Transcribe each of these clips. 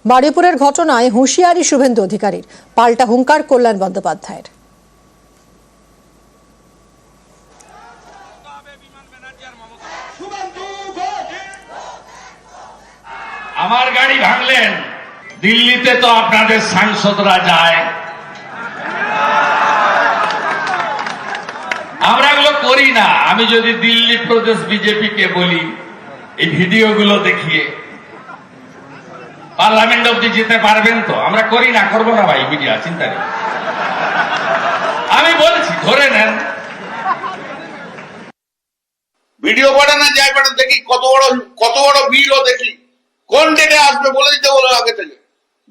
বারুইপুরের ঘটনায় হুঁশিয়ারি শুভেন্দু অধিকারীর, পাল্টা হুঙ্কার কল্যাণ বন্দ্যোপাধ্যায়ের। আমার গাড়ি ভাঙলেন, দিল্লিতে তো আপনাদের সাংসদরা যায়, আমরা এগুলো করি না। আমি যদি দিল্লি প্রদেশ বিজেপিকে বলি এই ভিডিওগুলো দেখিয়ে পার্লামেন্ট অব্দি যেতে পারবেন তো, আমরা করি না, করবো না ভাই মিডিয়া, চিন্তা নেই। আমি বলছি ধরে নেন, ভিডিও পাঠানো যায়, পাঠান দেখি কত বড় ভিড়, ও দেখি কোন ডেটে আসবে বলে দিতে বলো আগে থেকে,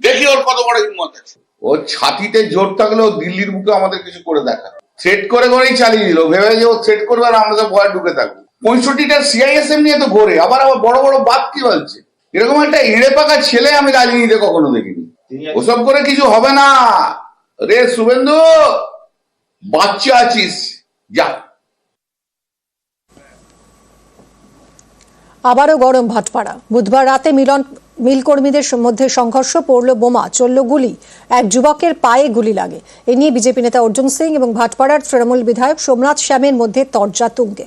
দেখি ওর কত বড় হিম্মত আছে। ওর ছাতিতে জোর থাকলেও দিল্লির বুকে আমাদের কিছু করে দেখা, থ্রেট করেই চালিয়ে দিল, ভেবে যে ও থ্রেট করবে আর আমরা তো ভয় ঢুকে থাকবো। 65টা সিআইএসএম নিয়ে তো ঘোরে, আবার বড় বড় বাদ কি বলছে। এরকম একটা এড়ে পাকা ছেলে আমি রাজনীতিতে কখনো দেখিনি। ওসব করে কিছু হবে না রে শুভেন্দু, বাচ্চা আছিস যা। আবারও গরম ভাটপাড়া। বুধবার রাতে মিল কর্মীদের মধ্যে সংঘর্ষ, পড়ল বোমা, চলল গুলি, এক যুবকের পায়ে গুলি লাগে। এ নিয়ে বিজেপি নেতা অর্জুন সিং এবং ভাটপাড়ার তৃণমূল বিধায়ক সোমনাথ শ্যামের মধ্যে তরজা তুঙ্গে।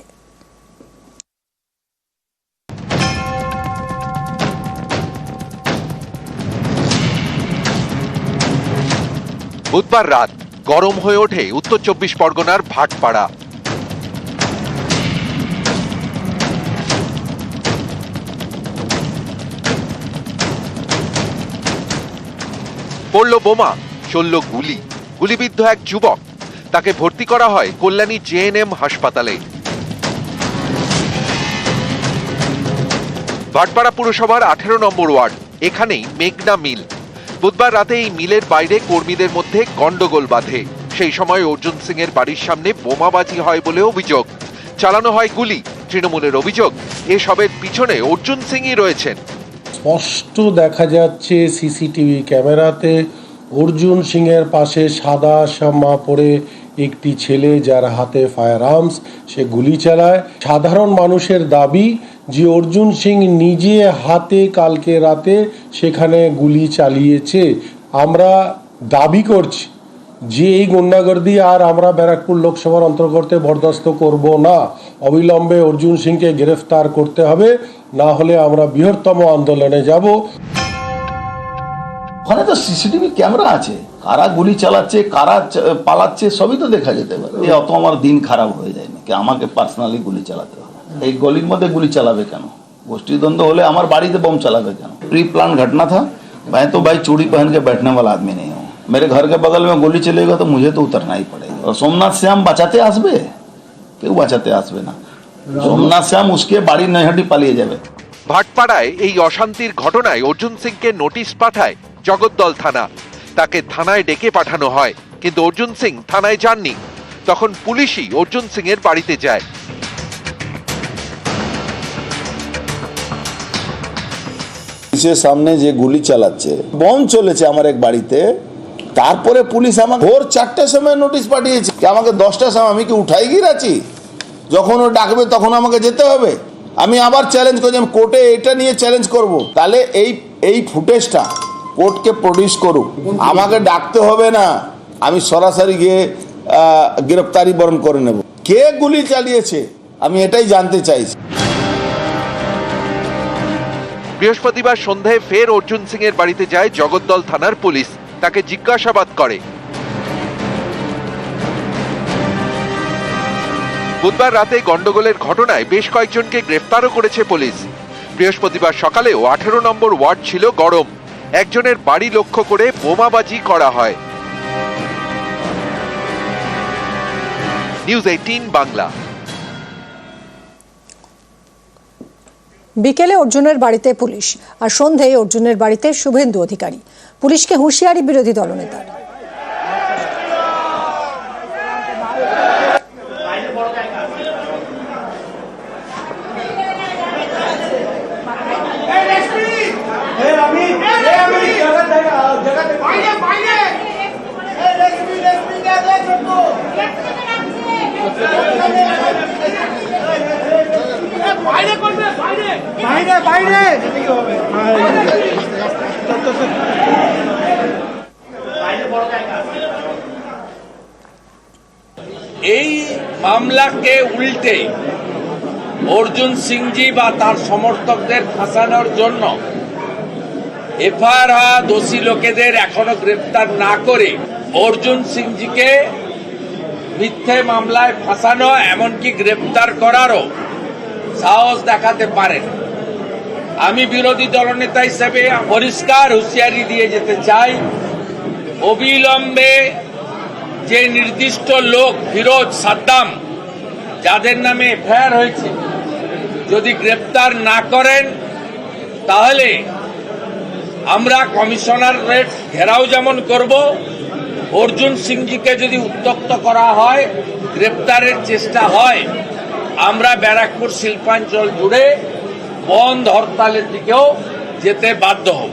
বুধবার রাত গরম হয়ে ওঠে উত্তর 24 পরগনার ভাটপাড়া। পড়ল বোমা, চলল গুলি, গুলিবিদ্ধ এক যুবক, তাকে ভর্তি করা হয় কল্যাণী জেএনএম হাসপাতালে। ভাটপাড়া পুরসভার 18 নম্বর ওয়ার্ড, এখানেই মেঘনা মিল। বুধবার রাতে এই মিলের বাইরে কর্মীদের মধ্যে গন্ডগোল বাধে। সেই সময় অর্জুন সিং এর বাড়ির সামনে বোমাবাজি হয় বলে অভিযোগ, চালানো হয় গুলি। তৃণমূলের অভিযোগ, এসবের পিছনে অর্জুন সিংই রয়েছেন। স্পষ্ট দেখা যাচ্ছে সিসিটিভি ক্যামেরাতে অর্জুন সিং এর পাশে সাদা জামা পরে একটি ছেলে, যার হাতে ফায়ার আর্মস, সে গুলি চালায়। সাধারণ মানুষের দাবি যে অর্জুন সিং নিজে হাতে কালকে রাতে সেখানে গুলি চালিয়েছে। আমরা দাবি করছি যে এই গুন্ডাগর্দি আর আমরা ব্যারাকপুর লোকসভার অন্তর্গত বরদাস্ত করব না। অবিলম্বে অর্জুন সিংকে গ্রেফতার করতে হবে, না হলে আমরা বৃহত্তম আন্দোলনে যাব। ওখানে তো সিসিটিভি ক্যামেরা আছে, কারা গুলি চালাচ্ছে, কারা পালাচ্ছে, সবই তো দেখা যেতে পারে। অত আমার দিন খারাপ হয়ে যায় না কি আমাকে পার্সোনালি গুলি চালাতে হবে? এই গলির মধ্যে গুলি চালাবে কেন? গোষ্ঠীদ্বন্দ্ব হলে আমার বাড়িতে বম চালাবে কেন? प्री प्लान घटना था। मैं तो भाई चूड़ी पहन के बैठने वाला आदमी नहीं हूँ। मेरे घर के बगल में गोली चलेगा तो मुझे तो उतरना ही पड़ेगा। और सोमनाथ श्याम बचाते आसबे, क्यों बचाते आसबे ना? सोमनाथ श्याम उसके बाड़ी नैहाटी पालिए जाবে। ভাটপাড়ায় এই অশান্তির ঘটনায় অর্জুন সিংকে নোটিশ পাঠায় জগদ্দল থানা। তাকে থানায় ডেকে পাঠানো হয়, কিন্তু অর্জুন সিং থানায় যাননি। তখন পুলিশই অর্জুন সিং এর বাড়িতে যায়। পুলিশের সামনে যে গুলি চালাচ্ছে, বম চলেছে আমার এক বাড়িতে, তারপরে পুলিশ আমাকে ভোর 4টার সময় নোটিশ পাঠিয়েছে, আমাকে 10টার সময়, আমি কি উঠাই গিয়ে আছি? যখন ও ডাকবে তখন আমাকে যেতে হবে। আমি আবার চ্যালেঞ্জ করছি, আমি কোর্টে এটা নিয়ে চ্যালেঞ্জ করব। তাহলে এই ফুটেজটা কোর্টকে প্রডিউস করুক, আমাকে ডাকতে হবে না, আমি সরাসরি গিয়ে গ্রেফতারি বরণ করে নেব। কে গুলি চালিয়েছে আমি এটাই জানতে চাইছি। বৃহস্পতিবার সন্ধ্যায় ফের অর্জুন সিং এর বাড়িতে যায় জগদ্দল থানার পুলিশ, তাকে জিজ্ঞাসাবাদ করে। বুধবার রাতে গন্ডগোলের ঘটনায় বেশ কয়েকজনকে গ্রেফতারও করেছে পুলিশ। বৃহস্পতিবার সকালেও 18 নম্বর ওয়ার্ড ছিল গরম, একজনের বাড়ি লক্ষ্য করে বোমাবাজি করা হয়। নিউজ 18 বাংলা। বিকেলে অর্জুনের বাড়িতে পুলিশ, আর সন্ধ্যায় অর্জুনের বাড়িতে শুভেন্দু অধিকারী। পুলিশকে হুঁশিয়ারি বিরোধী দলনেতার। বাইরে বাইরে মামলাকে উল্টে অর্জুন সিংজি বা তার সমর্থকদের ফাঁসানোর জন্য এফআইআর হওয়া দোষী লোকেদের এখনো গ্রেপ্তার না করে অর্জুন সিংজিকে মিথ্যে মামলায় ফাঁসানো এমনকি গ্রেপ্তার করারও সাহস দেখাতে পারেন। আমি বিরোধী দলনেতা হিসেবে পরিষ্কার হুঁশিয়ারি দিয়ে যেতে চাই, অবিলম্বে যে নির্দিষ্ট লোক ফিরোজ, সাদ্দাম, যাদের নামে এফআইআর হয়েছে, যদি গ্রেপ্তার না করেন তাহলে আমরা কমিশনারেট ঘেরাও যেমন করব, অর্জুন সিংজিকে যদি উত্ত্যক্ত করা হয়, গ্রেপ্তারের চেষ্টা হয়, আমরা ব্যারাকপুর শিল্পাঞ্চল জুড়ে বন্ধ হরতালের দিকেও যেতে বাধ্য হব।